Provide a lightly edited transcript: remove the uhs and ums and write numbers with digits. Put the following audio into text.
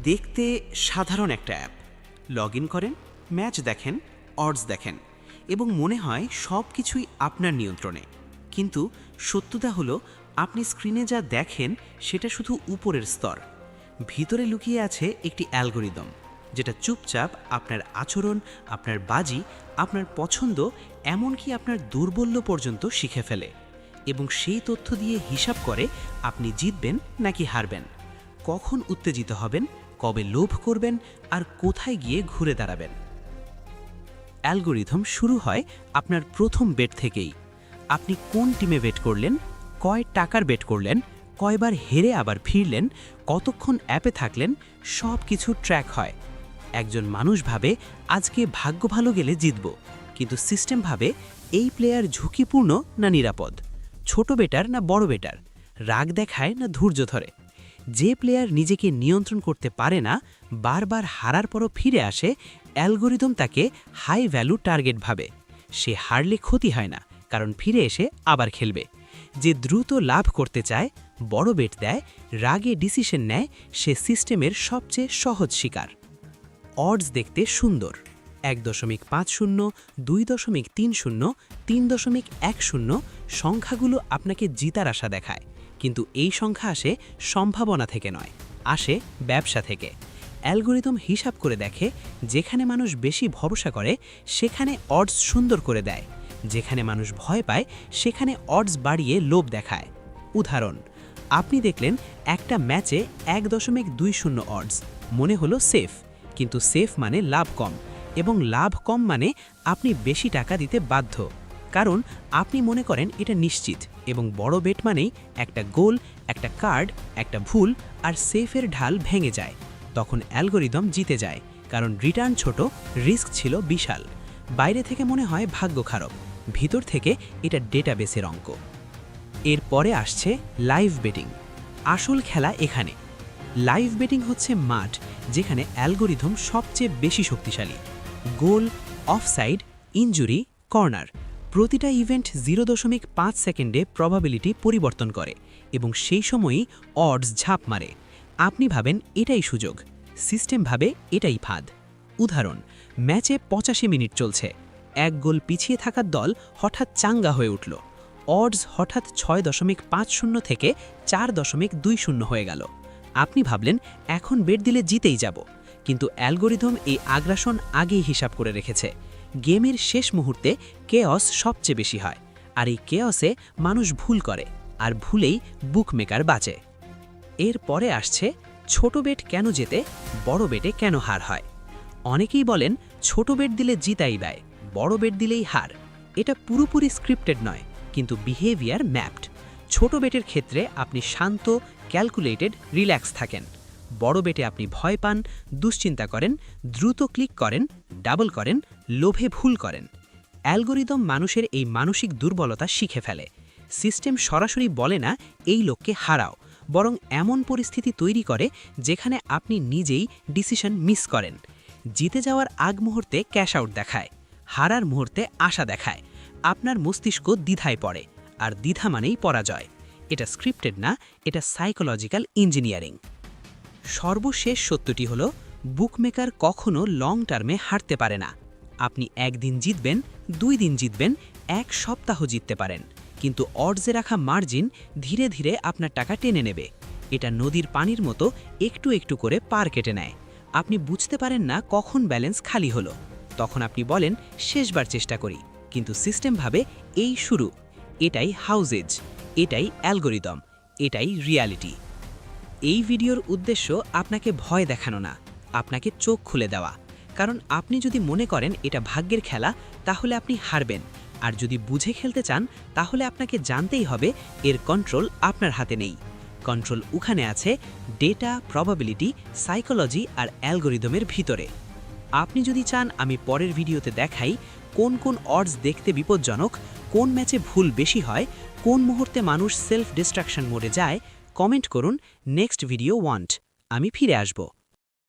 দেখতে সাধারণ একটা অ্যাপ। লগ ইন করেন, ম্যাচ দেখেন, অডস দেখেন এবং মনে হয় সব কিছুই আপনার নিয়ন্ত্রণে। কিন্তু সত্যতা হলো, আপনি স্ক্রিনে যা দেখেন সেটা শুধু উপরের স্তর। ভিতরে লুকিয়ে আছে একটি অ্যালগোরিদম, যেটা চুপচাপ আপনার আচরণ, আপনার বাজি, আপনার পছন্দ, এমনকি আপনার দুর্বল্য পর্যন্ত শিখে ফেলে এবং সেই তথ্য দিয়ে হিসাব করে আপনি জিতবেন নাকি হারবেন, কখন উত্তেজিত হবেন, কবে লোভ করবেন আর কোথায় গিয়ে ঘুরে দাঁড়াবেন। অ্যালগোরিদম শুরু হয় আপনার প্রথম বেট থেকেই। আপনি কোন টিমে বেট করলেন, কয় টাকার বেট করলেন, কয়বার হেরে আবার ফিরলেন, কতক্ষণ অ্যাপে থাকলেন, সব কিছু ট্র্যাক হয়। একজন মানুষ ভাবে আজকে ভাগ্য ভালো গেলে জিতব, কিন্তু সিস্টেম ভাবে এই প্লেয়ার ঝুঁকিপূর্ণ না নিরাপদ, ছোট বেটার না বড় বেটার, রাগ দেখায় না ধৈর্য ধরে। যে প্লেয়ার নিজেকে নিয়ন্ত্রণ করতে পারে না, বারবার হারার পরও ফিরে আসে, অ্যালগোরিদম তাকে হাই ভ্যালু টার্গেট ভাবে। সে হারলে ক্ষতি হয় না, কারণ ফিরে এসে আবার খেলবে। যে দ্রুত লাভ করতে চায়, বড় বেট দেয়, রাগে ডিসিশন নেয়, সে সিস্টেমের সবচেয়ে সহজ শিকার। অডস দেখতে সুন্দর, 1.50, 2.30, 3.10, সংখ্যাগুলো আপনাকে জিতার আশা দেখায়, কিন্তু এই সংখ্যা আসে সম্ভাবনা থেকে নয়, আসে ব্যবসা থেকে। অ্যালগোরিদম হিসাব করে দেখে, যেখানে মানুষ বেশি ভরসা করে সেখানে অডস সুন্দর করে দেয়, যেখানে মানুষ ভয় পায় সেখানে অডস বাড়িয়ে লোভ দেখায়। উদাহরণ, আপনি দেখলেন একটা ম্যাচে 1.20 অডস, মনে হলো সেফ, কিন্তু সেফ মানে লাভ কম, এবং লাভ কম মানে আপনি বেশি টাকা দিতে বাধ্য, কারণ আপনি মনে করেন এটা নিশ্চিত। এবং বড় বেট মানেই একটা গোল, একটা কার্ড, একটা ভুল, আর সেফের ঢাল ভেঙে যায়। তখন অ্যালগোরিদম জিতে যায়, কারণ রিটার্ন ছোট, রিস্ক ছিল বিশাল। বাইরে থেকে মনে হয় ভাগ্য খারাপ, ভিতর থেকে এটা ডেটাবেসের অঙ্ক। এরপরে আসছে লাইভ বেটিং। আসল খেলা এখানে। লাইভ বেটিং হচ্ছে মাঠ যেখানে অ্যালগোরিদম সবচেয়ে বেশি শক্তিশালী। গোল, অফসাইড, ইনজুরি, কর্নার, প্রতিটা ইভেন্ট 0.5 সেকেন্ডে প্রবাবিলিটি পরিবর্তন করে এবং সেই সময়ই অডস ঝাঁপ মারে। আপনি ভাবেন এটাই সুযোগ, সিস্টেম ভাবে এটাই ফাঁদ। উদাহরণ, ম্যাচে 85 মিনিট চলছে, এক গোল পিছিয়ে থাকা দল হঠাৎ চাঙ্গা হয়ে উঠল, অডস হঠাৎ 6.50 থেকে 4.20 হয়ে গেল। আপনি ভাবলেন এখন বেট দিলে জিতেই যাব, কিন্তু অ্যালগোরিদম এই আগ্রাসন আগেই হিসাব করে রেখেছে। গেমের শেষ মুহূর্তে কেয়স সবচেয়ে বেশি হয়, আর এই কেয়সে মানুষ ভুল করে, আর ভুলেই বুকমেকার বাঁচে। এর পরে আসছে ছোট বেট কেন জেতে, বড় বেটে কেন হার হয়। অনেকেই বলেন ছোট বেট দিলে জিতাই দেয়, বড় বেট দিলেই হার। এটা পুরোপুরি স্ক্রিপ্টেড নয়, কিন্তু বিহেভিয়ার ম্যাপড। ছোট বেটের ক্ষেত্রে আপনি শান্ত, ক্যালকুলেটেড, রিল্যাক্স থাকেন। বড় বেটে আপনি ভয় পান, দুশ্চিন্তা করেন, দ্রুত ক্লিক করেন, ডাবল করেন, লোভে ভুল করেন। অ্যালগোরিদম মানুষের এই মানসিক দুর্বলতা শিখে ফেলে। সিস্টেম সরাসরি বলে না এই লোককে হারাও, বরং এমন পরিস্থিতি তৈরি করে যেখানে আপনি নিজেই ডিসিশন মিস করেন। জিতে যাওয়ার আগ মুহূর্তে ক্যাশ আউট দেখায়, হারার মুহূর্তে আশা দেখায়। আপনার মস্তিষ্ক দ্বিধায় পড়ে, আর দ্বিধা মানেই পরাজয়। এটা স্ক্রিপ্টেড না, এটা সাইকোলজিক্যাল ইঞ্জিনিয়ারিং। সর্বশেষ সত্যটি হলো, বুকমেকার কখনো লং টার্মে হারতে পারে না। আপনি একদিন জিতবেন, 2 দিন জিতবেন, 1 সপ্তাহ জিততে পারেন, কিন্তু অডসে রাখা মার্জিন ধীরে ধীরে আপনার টাকা টেনে নেবে। এটা নদীর পানির মতো একটু একটু করে পার কেটে নেয়। আপনি বুঝতে পারেন না কখন ব্যালেন্স খালি হলো, তখন আপনি বলেন শেষবার চেষ্টা করি, কিন্তু সিস্টেম ভাবে এই শুরু। এটাই হাউজেজ, এটাই অ্যালগোরিদম, এটাই রিয়ালিটি। এই ভিডিওর উদ্দেশ্য আপনাকে ভয় দেখানো না, আপনাকে চোখ খুলে দেওয়া। কারণ আপনি যদি মনে করেন এটা ভাগ্যের খেলা, তাহলে আপনি হারবেন। আর যদি বুঝে খেলতে চান, তাহলে আপনাকে জানতেই হবে এর কন্ট্রোল আপনার হাতে নেই। কন্ট্রোল ওখানে আছে ডেটা, প্রবাবিলিটি, সাইকোলজি আর অ্যালগোরিদমের ভিতরে। আপনি যদি চান আমি পরের ভিডিওতে দেখাই কোন কোন অডস দেখতে বিপজ্জনক, কোন ম্যাচে ভুল বেশি হয়, কোন মুহূর্তে মানুষ সেলফ ডিস্ট্রাকশন মোডে যায়, কমেন্ট করুন নেক্সট ভিডিও ওয়ান্ট, আমি ফিরে আসব।